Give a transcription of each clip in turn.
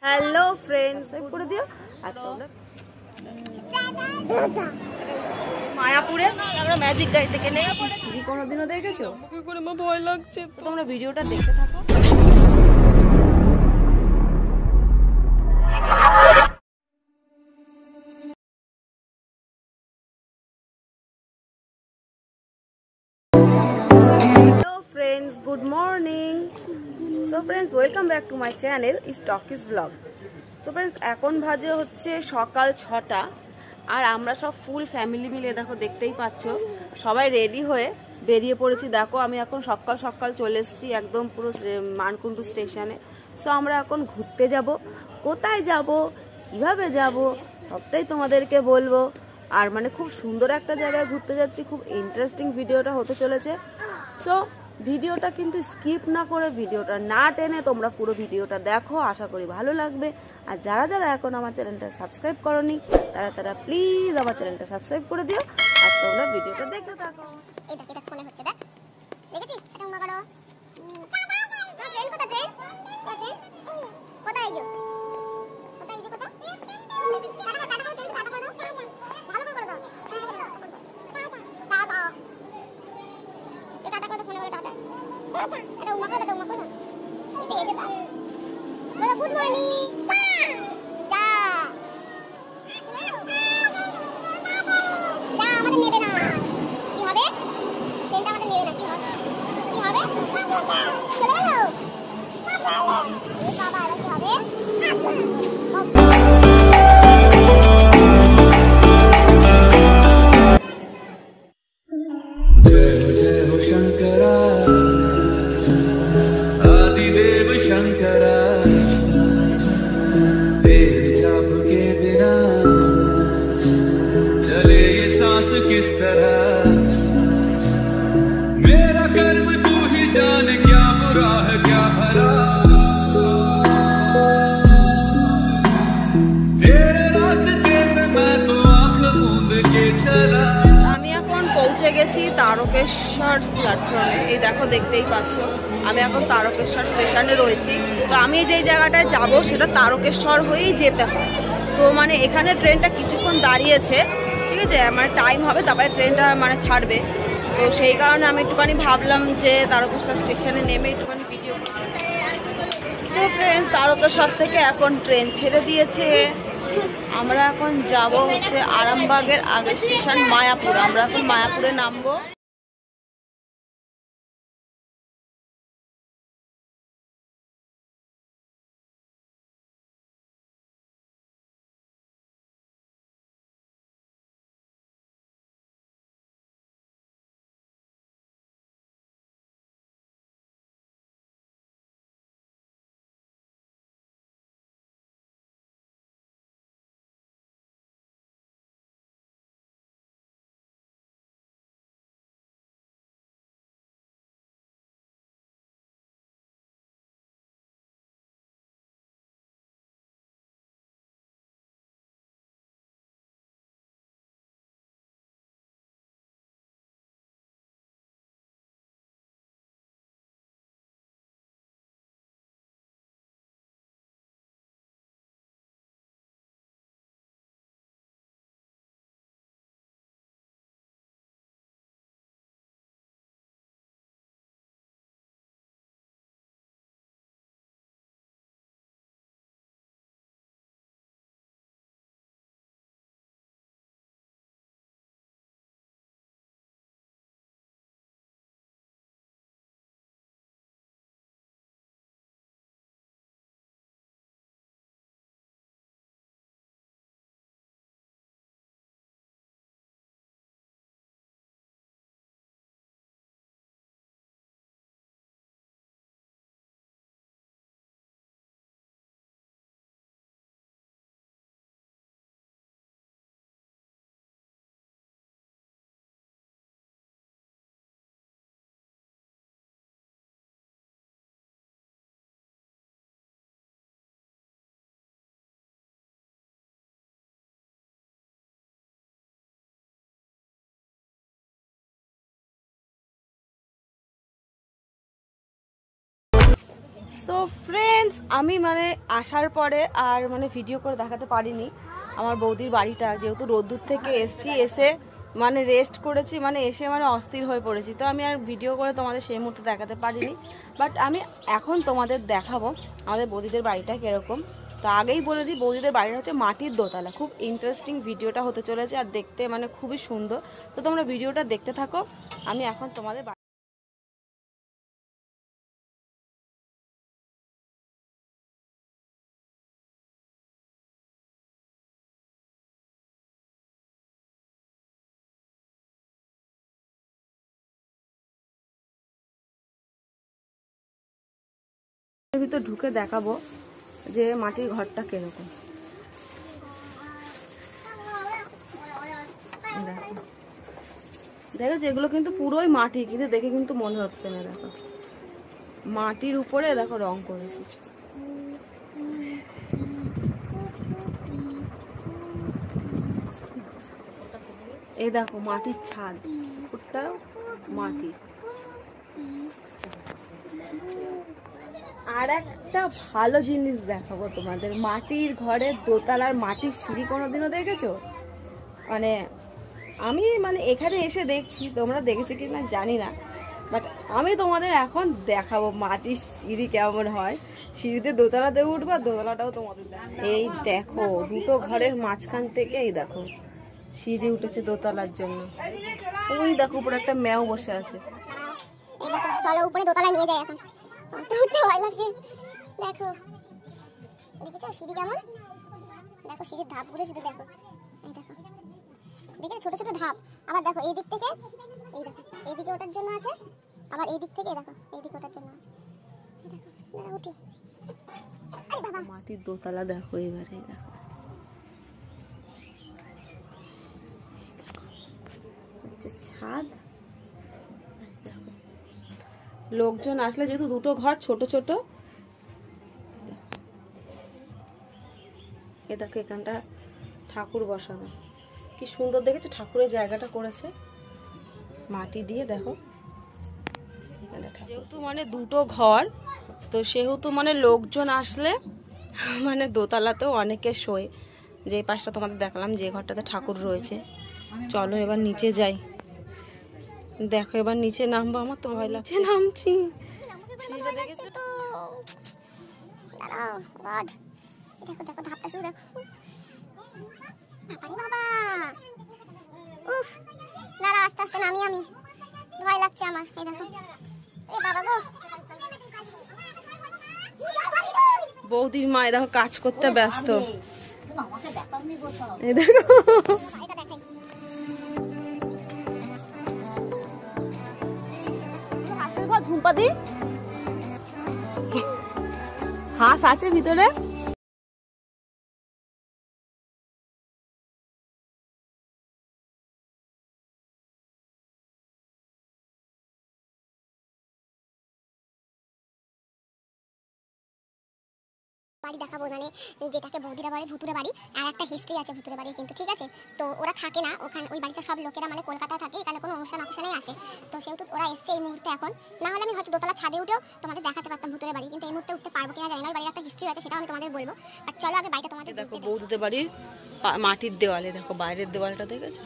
Hello friends, করে দিও। আর তোমরা মায়াপুরে আমরা ম্যাজিক গাড়ি থেকে নেমে পড়েছি। কোনোদিনও দেখেছো? কি করে আমার ভয় লাগছে। তোমরা ভিডিওটা দেখতে থাকো। Hello friends, good morning. So friends, welcome back to my channel Stockies blog. তো ফ্রেন্ডস, এখন বাজে হচ্ছে সকাল 6টা, আর আমরা সব ফুল ফ্যামিলি মিলে দেখো, দেখতেই পাচ্ছ সবাই রেডি হয়ে বেরিয়ে পড়েছি। দেখো, আমি এখন সকাল সকাল চলে এসেছি একদম পুরো মানকুণ্ডু স্টেশনে। সো আমরা এখন ঘুরতে যাব। কোথায় যাব, কিভাবে যাব, সবটাই তোমাদেরকে বলবো। আর মানে খুব সুন্দর একটা জায়গায় ঘুরতে যাচ্ছি, খুব ইন্টারেস্টিং ভিডিওটা হতে চলেছে। সো ভিডিওটা কিন্তু স্কিপ না করে, ভিডিওটা না টেনে তোমরা পুরো ভিডিওটা দেখো, আশা করি ভালো লাগবে। আর যারা যারা এখন আমার চ্যানেলটা সাবস্ক্রাইব করনি, তারা প্লিজ আমার চ্যানেলটা সাবস্ক্রাইব করে দিও। আর তোমরা ভিডিওটা দেখতে থাকো। এটা ফোনে হচ্ছে, দেখ, দেখেছিস? এটা উমা করো। ট্রেন কোথায়? ট্রেন কোথায় গিয়ে? কোথায় গিয়ে? কোথায়? টাটা করো, টাটা করো, ভালো করে দাও। টাটা। এটা টাটা করো, ফোনে বলো টাটা। এটা উমা করো, উমা করো। এটা এসে দাও। বলো গুড মর্নিং। যা আমাদের নেবে না। কি হবে? ট্রেনটা আমাদের নেবে না। কি হবে? কি হবে? চলে গেল। বাবা, এবার কি হবে? किस तरह मेरा कर्म तू ही जाने, क्या बुरा है क्या भला, तेरे रास्ते पे मैं तो आंख मूंद के चला। আমি এখন পৌঁছে গেছি তারকেশ্বর প্ল্যাটফর্মে। এই দেখো, দেখতেই পাচ্ছ আমি এখন তারকেশ্বর স্টেশনে রয়েছি। তো আমি যেই জায়গাটায় যাব সেটা তারকেশ্বর হয়েই যেতে হয়। তো মানে এখানে ট্রেনটা কিছুক্ষণ দাঁড়িয়েছে, ঠিক আছে, মানে টাইম হবে, তারপরে ট্রেনটা মানে ছাড়বে। তো সেই কারণে আমি একটুখানি ভাবলাম যে তারকেশ্বর স্টেশনে নেমে একটুখানি ভিডিও। তো ফ্রেন্ডস, তারকেশ্বর থেকে এখন ট্রেন ছেড়ে দিয়েছে। আমরা এখন যাব হচ্ছে আরামবাগের আগের স্টেশন মায়াপুর। আমরা এখন মায়াপুরে নামবো। তো ফ্রেন্ডস আমি মানে আসার পরে আর মানে ভিডিও করে দেখাতে পারিনি আমার বৌদির বাড়িটা, যেহেতু রোদ্দুর থেকে এসছি, এসে মানে রেস্ট করেছি, মানে এসে মানে অস্থির হয়ে পড়েছি, তো আমি আর ভিডিও করে তোমাদের সেই মুহূর্তে দেখাতে পারিনি। বাট আমি এখন তোমাদের দেখাবো আমাদের বৌদিদের বাড়িটা কিরকম। তো আগেই বলে দিই, বৌদিদের বাড়িটা হচ্ছে মাটির দোতলা। খুব ইন্টারেস্টিং ভিডিওটা হতে চলেছে আর দেখতে মানে খুবই সুন্দর। তো তোমরা ভিডিওটা দেখতে থাকো। আমি এখন তোমাদের ভিতর ঢুকে দেখাবো যে মাটির ঘরটা কিরকম। দেখো এগুলো কিন্তু পুরোই মাটি, কিন্তু দেখে কিন্তু মনে হচ্ছে না। দেখো মাটির উপরে দেখো রং করেছি। এই দেখো মাটির ছাদ, ওটা মাটি। আর একটা ভালো জিনিস দেখাবো তোমাদের, মাটির ঘরের দোতলার মাটির সিঁড়ি কোনোদিনও দেখেছো? মানে আমি মানে এখানে এসে দেখছি, তোমরা দেখেছো কি না জানি না, বাট আমি তোমাদের এখন দেখাবো মাটির সিঁড়ি কেমন হয়। সিঁড়িতে দোতলাতে উঠবো, দোতলাটাও তোমাদের এই দেখো দুটো ঘরের মাঝখান থেকে এই দেখো সিঁড়ি উঠেছে দোতলার জন্য। ওই দেখো উপরে একটা ম্যাও বসে আছে। চলো উপরে দোতলায় নিয়ে যাই এখন, উঠতে ভয় লাগছে। দেখো দেখেছো সিঁড়ি কেমন, দেখো সিঁড়ির ধাপগুলো শুধু দেখো, এই দেখো দেখে ছোট ছোট ধাপ। আবার দেখো এই দিক থেকে, এই দেখো এইদিকে ওঠার জন্য আছে, আবার এই দিক থেকে দেখো এইদিকে ওঠার জন্য আছে। দেখো উঠি, আরে বাবা মাটির দোতলা দেখো এবারে, দেখো ছাদ। লোকজন আসলে যেহেতু দুটো ঘর ছোট ছোট, এ দেখো এখানটা ঠাকুর বসানো, কি সুন্দর দেখেছো ঠাকুরের জায়গাটা করেছে মাটি দিয়ে। দেখো যেহেতু মানে দুটো ঘর, তো সেহেতু মানে লোকজন আসলে মানে দোতলাতেও অনেকে শোয়। যে পাশটা তোমাদের দেখালাম, যে ঘরটাতে ঠাকুর রয়েছে। চলো এবার নিচে যাই। দেখো এবার নিচে নামবো, আমার তো ভয় লাগছে। নামছি, দেখেছো তো, দাঁড়াও গড, দেখো দেখো ধাপটা শুধু দেখো। আরে বাবা, উফ, দাঁড়া আস্তে আস্তে নামি, আমি ভয় লাগছে আমার। এই দেখো, এ বাবা গো, বৌদির মা দেখো কাজ করতে ব্যস্ত। এই দেখো এটা দেখাই, ঝুম্পা দি, হাঁস আছে ভিতরে। বাড়ি দেখাবো, মানে যেটাকে বৌদিরা বলে ভুতুরে বাড়ি। আর একটা হিস্ট্রি আছে ভুতুরে বাড়ির কিন্তু, ঠিক আছে? তো ওরা থাকে না ওখানে, ওই বাড়িতে সব লোকেরা মানে কলকাতায় থাকে, এখানে কোনো অনুষ্ঠানেই আসে। তো সেহেতু ওরা এসছে এই মুহূর্তে এখন, না হলে আমি হয়তো দোতলা ছাদে উঠেও তোমাদের দেখাতে পারতাম ভুতুরে বাড়ি, কিন্তু এই মুহূর্তে উঠতে পারবো কিনা জানি না। ওই বাড়ির একটা হিস্ট্রি আছে, সেটাও আমি তোমাদের বলবো। আর চলো আগে বাড়িটা তোমাদের দেখো বৌদিদের বাড়ির মাটির দেওয়ালে, দেখো বাইরের দেওয়ালটা দেখেছো?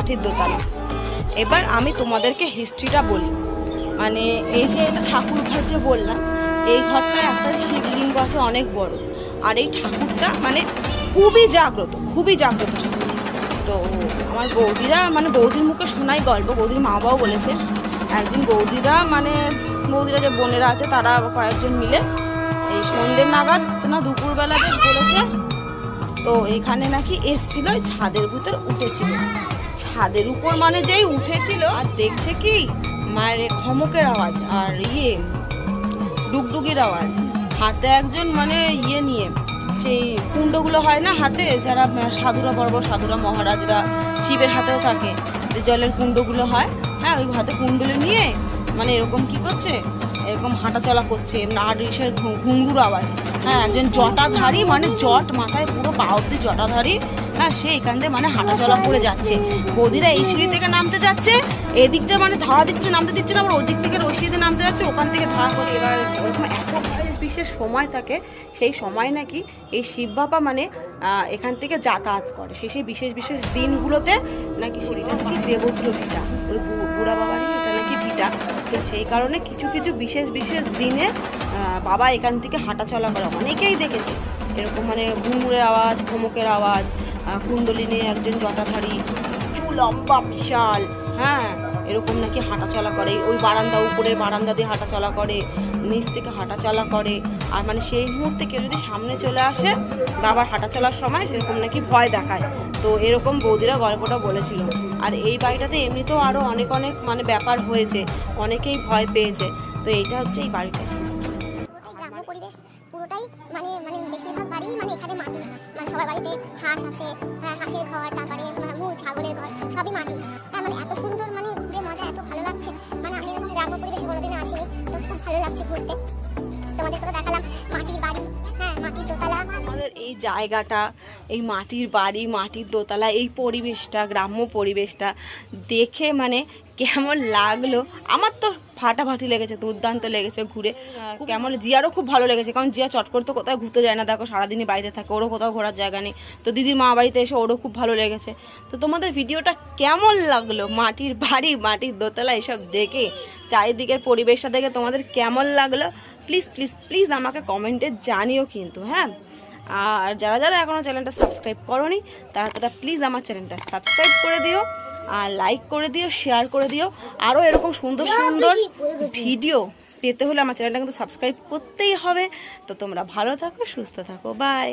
মাটির দোতলা। এবার আমি তোমাদেরকে হিস্ট্রিটা বলি। মানে এই যে ঠাকুর ঘর যে বললাম, এই ঘরটা একটা শিবলিঙ্গ আছে অনেক বড়, আর এই ঠাকুরটা মানে খুবই জাগ্রত তো আমার বৌদিরা মানে বৌদির মুখে শোনাই গল্প, বৌদির মা বাবাও বলেছে একদিন বৌদিরা যে বোনেরা আছে তারা কয়েকজন মিলে এই সন্ধ্যের নাগাদ না দুপুরবেলা বেশ বলেছে, তো এখানে নাকি এসছিল, ছাদের ভিতর উঠেছিল, ছাদের উপর মানে যেই উঠেছিল আর দেখছে কি মায়ের খমকের আওয়াজ আর ডুগডুগির আওয়াজ, হাতে একজন মানে নিয়ে সেই কুণ্ডগুলো হয় না হাতে, যারা সাধুরা বড় বড় সাধুরা মহারাজরা শিবের হাতেও থাকে যে জলের কুণ্ডগুলো হয়, হ্যাঁ ওই হাতে কুণ্ডগুলো নিয়ে মানে এরকম কি করছে, এরকম হাঁটাচলা করছে, আর ইসের ঘুঙ্গুর আওয়াজ, হ্যাঁ একজন জটাধারী মানে জট মাথায় পুরো পা অব্দি জটাধারী, হ্যাঁ সে এখান থেকে মানে হাঁটাচলা করে যাচ্ছে। বৌদিরা এই সিঁড়ি থেকে নামতে যাচ্ছে, এদিক থেকে মানে ধারা দিচ্ছে, নামতে দিচ্ছে না, আবার ওদিক থেকে ওই সিঁড়িতে নামতে যাচ্ছে, ওখান থেকে ধারা করছে। এবার ওরকম এত বিশেষ সময় থাকে, সেই সময় নাকি এই শিব বাবা মানে এখান থেকে যাতায়াত করে, সেই বিশেষ দিনগুলোতে নাকি সিঁড়িটা নাকি দেবত্র ভিটা, ওই বুড়া বাবারই এটা নাকি ভিটা, তো সেই কারণে কিছু বিশেষ দিনে বাবা এখান থেকে হাঁটাচলা করে। অনেকেই দেখেছে এরকম মানে ঘুঙুরের আওয়াজ, খমকের আওয়াজ, কুণ্ডলী নিয়ে একজন জটাধারী লম্বা বিশাল, হ্যাঁ এরকম নাকি হাঁটাচলা করে, ওই বারান্দা উপরের বারান্দা দিয়ে হাঁটাচলা করে, নিচ থেকে হাঁটাচলা করে, আর মানে সেই মুহূর্তে কেউ যদি সামনে চলে আসে বাবার হাঁটাচলার সময় সেরকম নাকি ভয় দেখায়। তো এরকম বৌদিরা গল্পটা বলেছিল। আর এই বাড়িটাতে এমনিতেও আরও অনেক মানে ব্যাপার হয়েছে, অনেকেই ভয় পেয়েছে। তো এইটা হচ্ছে এই বাড়িটা। গ্রাম্য পরিবেশ পুরোটাই মানে বেশিরভাগ বাড়ি মানে এখানে মাটি, মানে সবার বাড়িতে হাঁস আছে, হাঁসের ঘর, তারপরে ছাগলের ঘর, সবই মাটি। মানে এত সুন্দর মানে ঘুরে মজা, এত ভালো লাগছে, মানে আমি এরকম গ্রাম্য পরিবেশে কোনোদিন আসিনি, তো খুব ভালো লাগছে ঘুরতে। তোমাদের তো দেখালাম মাটির বাড়ি, হ্যাঁ মাটির দোতলা। আমাদের এই জায়গাটা, এই মাটির বাড়ি, মাটির দোতলা, এই পরিবেশটা, গ্রাম্য পরিবেশটা দেখে মানে কেমন লাগলো, আমার তো ফাটাফাটি লেগেছে, দুর্দান্ত লেগেছে ঘুরে। কেমন জিয়ারও খুব ভালো লেগেছে, কারণ জিয়া চট করতে কোথাও ঘুরতে যায় না, দেখো সারাদিনই বাড়িতে থাকে, ওরও কোথাও ঘোরার জায়গা নেই। তো দিদির মা বাড়িতে এসে ওরও খুব ভালো লেগেছে। তো তোমাদের ভিডিওটা কেমন লাগলো, মাটির বাড়ি, মাটির দোতলা এসব দেখে, চারিদিকের পরিবেশটা দেখে তোমাদের কেমন লাগলো প্লিজ আমাকে কমেন্টে জানিও কিন্তু, হ্যাঁ। আর যারা এখনো চ্যানেলটা সাবস্ক্রাইব করোনি তারা প্লিজ আমার চ্যানেলটা সাবস্ক্রাইব করে দিও, আর লাইক করে দিও, শেয়ার করে দিও। আরও এরকম সুন্দর ভিডিও পেতে হলে আমার চ্যানেলটা কিন্তু সাবস্ক্রাইব করতেই হবে। তো তোমরা ভালো থাকো, সুস্থ থাকো, বাই।